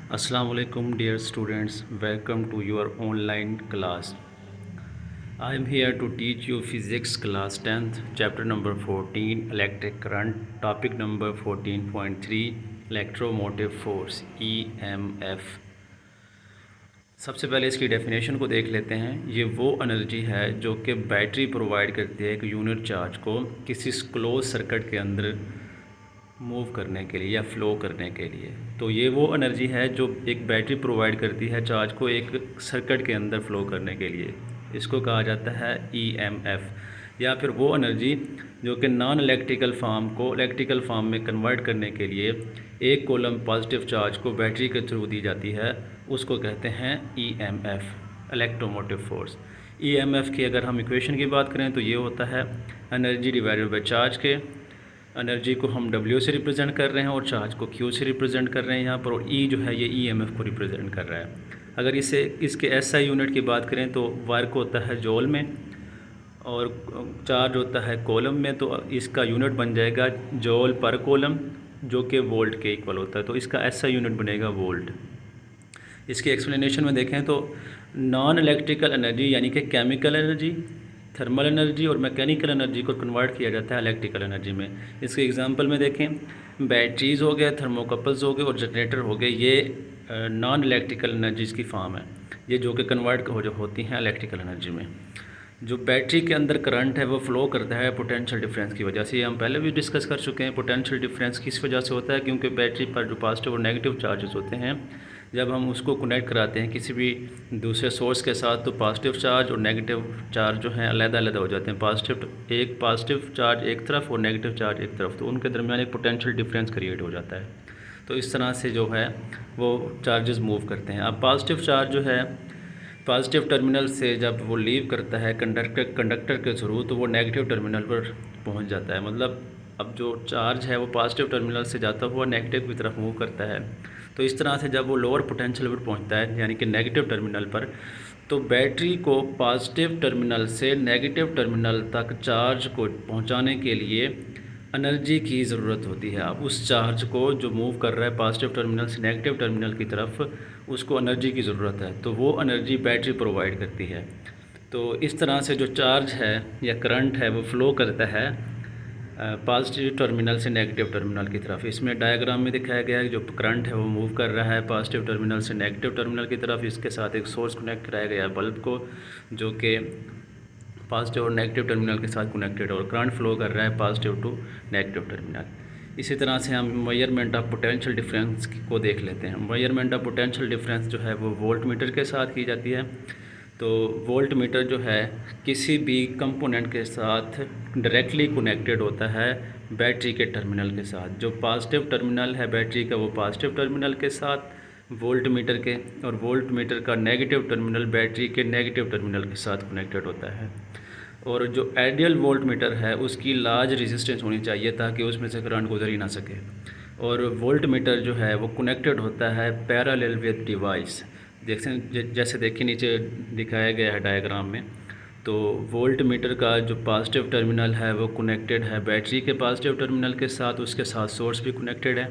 Assalamu alaikum dear students, welcome to your online class. I am here to teach you physics class 10th chapter number 14 electric current, topic number 14.3 electromotive force EMF. सबसे पहले इसकी definition को देख लेते हैं। ये वो energy है जो कि बैटरी प्रोवाइड करती है एक यूनिट चार्ज को किसी क्लोज सर्किट के अंदर मूव करने के लिए या फ़्लो करने के लिए। तो ये वो एनर्जी है जो एक बैटरी प्रोवाइड करती है चार्ज को एक सर्किट के अंदर फ़्लो करने के लिए। इसको कहा जाता है EMF, या फिर वो एनर्जी जो कि नॉन इलेक्ट्रिकल फॉर्म को इलेक्ट्रिकल फॉर्म में कन्वर्ट करने के लिए एक कॉलम पॉजिटिव चार्ज को बैटरी के थ्रू दी जाती है, उसको कहते हैं EMF, इलेक्ट्रोमोटिव फोर्स। EMF की अगर हम इक्वेशन की बात करें तो ये होता है एनर्जी डिवाइडेड बाय चार्ज के। एनर्जी को हम W से रिप्रेजेंट कर रहे हैं और चार्ज को Q से रिप्रेजेंट कर रहे हैं यहाँ पर, और E जो है ये EMF को रिप्रेजेंट कर रहा है। अगर इसके SI यूनिट की बात करें तो वर्क होता है जॉल में और चार्ज होता है कॉलम में, तो इसका यूनिट बन जाएगा जॉल पर कॉलम, जो कि वोल्ट के इक्वल होता है। तो इसका SI यूनिट बनेगा वोल्ट। इसके एक्सप्लेनेशन में देखें तो नॉन इलेक्ट्रिकल एनर्जी यानी कि केमिकल एनर्जी, थर्मल एनर्जी और मैकेनिकल एनर्जी को कन्वर्ट किया जाता है इलेक्ट्रिकल एनर्जी में। इसके एग्जांपल में देखें, बैटरीज़ हो गए, थर्मोकपल्स हो गए और जनरेटर हो गए, ये नॉन इलेक्ट्रिकल एनर्जीज़ की फॉर्म है, ये जो कि कन्वर्ट होती हैं इलेक्ट्रिकल एनर्जी में। जो बैटरी के अंदर करंट है वो फ़्लो करता है पोटेंशियल डिफरेंस की वजह से। ये हम पहले भी डिस्कस कर चुके हैं। पोटेंशियल डिफरेंस किस वजह से होता है? क्योंकि बैटरी पर जो पॉजिटिव और नेगेटिव चार्जेस होते हैं, जब हम उसको कनेक्ट कराते हैं किसी भी दूसरे सोर्स के साथ, तो पॉजिटिव चार्ज और नेगेटिव चार्ज जो हैं अलग-अलग हो जाते हैं। एक पॉजिटिव चार्ज एक तरफ और नेगेटिव चार्ज एक तरफ, तो उनके दरमियान एक पोटेंशियल डिफरेंस क्रिएट हो जाता है। तो इस तरह से जो है वो चार्जेस मूव करते हैं। अब पॉजिटिव चार्ज जो है पॉजिटिव टर्मिनल से जब वो लीव करता है कंडक्टर के थ्रू, तो वो नेगेटिव टर्मिनल पर पहुंच जाता है। मतलब अब जो चार्ज है वो पॉजिटिव टर्मिनल से जाता हुआ नेगेटिव की तरफ मूव करता है। तो इस तरह से जब वो लोअर पोटेंशियल पर पहुंचता है यानी कि नेगेटिव टर्मिनल पर, तो बैटरी को पॉजिटिव टर्मिनल से नेगेटिव टर्मिनल तक चार्ज को पहुंचाने के लिए एनर्जी की ज़रूरत होती है। अब उस चार्ज को जो मूव कर रहा है पॉजिटिव टर्मिनल से नेगेटिव टर्मिनल की तरफ, उसको एनर्जी की ज़रूरत है, तो वो एनर्जी बैटरी प्रोवाइड करती है। तो इस तरह से जो चार्ज है या करंट है वो फ़्लो करता है पॉजिटिव टर्मिनल से नेगेटिव टर्मिनल की तरफ। इसमें डायग्राम में दिखाया गया है जो करंट है वो मूव कर रहा है पॉजिटिव टर्मिनल से नेगेटिव टर्मिनल की तरफ। इसके साथ एक सोर्स कनेक्ट कराया गया है बल्ब को, जो कि पॉजिटिव और नेगेटिव टर्मिनल के साथ कनेक्टेड, और करंट फ्लो कर रहा है पॉजिटिव टू नेगेटिव टर्मिनल। इसी तरह से हम मेजरमेंट ऑफ पोटेंशियल डिफरेंस को देख लेते हैं। मेजरमेंट ऑफ पोटेंशियल डिफरेंस जो है वो वोल्ट मीटर के साथ की जाती है। तो वोल्ट मीटर जो है किसी भी कंपोनेंट के साथ डायरेक्टली कनेक्टेड होता है बैटरी के टर्मिनल के साथ। जो पॉजिटिव टर्मिनल है बैटरी का वो पॉजिटिव टर्मिनल के साथ वोल्ट मीटर के, और वोल्ट मीटर का नेगेटिव टर्मिनल बैटरी के नेगेटिव टर्मिनल के साथ कनेक्टेड होता है। और जो आइडियल वोल्ट मीटर है उसकी लार्ज रेजिस्टेंस होनी चाहिए ताकि उसमें से करंट गुजर ही ना सके। और वोल्ट मीटर जो है वो कनेक्टेड होता है पैरेलल विद डिवाइस। जैसे देखिए नीचे दिखाया गया है डायग्राम में, तो वोल्ट मीटर का जो पॉजिटिव टर्मिनल है वो कनेक्टेड है बैटरी के पॉजिटिव टर्मिनल के साथ, उसके साथ सोर्स भी कनेक्टेड है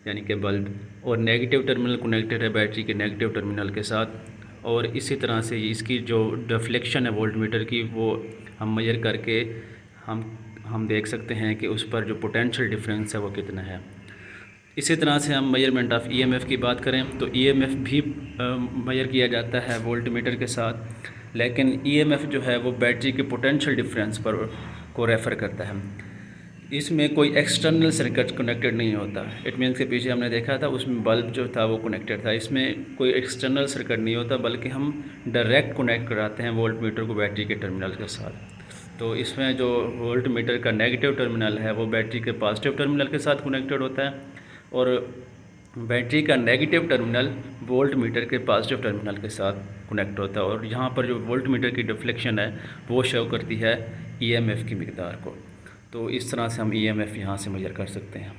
यानी कि बल्ब, और नेगेटिव टर्मिनल कनेक्टेड है बैटरी के नेगेटिव टर्मिनल के साथ। और इसी तरह से इसकी जो डिफ्लेक्शन है वोल्ट मीटर की वो हम मेजर करके हम देख सकते हैं कि उस पर जो पोटेंशियल डिफरेंस है वो कितना है। इसी तरह से हम मेजरमेंट ऑफ EMF की बात करें तो EMF भी मेजर किया जाता है वोल्ट मीटर के साथ, लेकिन EMF जो है वो बैटरी के पोटेंशियल डिफरेंस पर को रेफ़र करता है। इसमें कोई एक्सटर्नल सर्किट कनेक्टेड नहीं होता। इट मीन्स के पीछे हमने देखा था उसमें बल्ब जो था वो कनेक्टेड था, इसमें कोई एक्सटर्नल सर्किट नहीं होता, बल्कि हम डायरेक्ट कनेक्ट कराते हैं वोल्ट मीटर को बैटरी के टर्मिनल के साथ। तो इसमें जो वोल्ट मीटर का नेगेटिव टर्मिनल है वो बैटरी के पॉजिटिव टर्मिनल के साथ कनेक्टेड होता है, और बैटरी का नेगेटिव टर्मिनल वोल्ट मीटर के पॉजिटिव टर्मिनल के साथ कनेक्ट होता है। और यहाँ पर जो वोल्ट मीटर की डिफ्लेक्शन है वो शो करती है EMF की मिकदार को। तो इस तरह से हम EMF यहाँ से मेजर कर सकते हैं।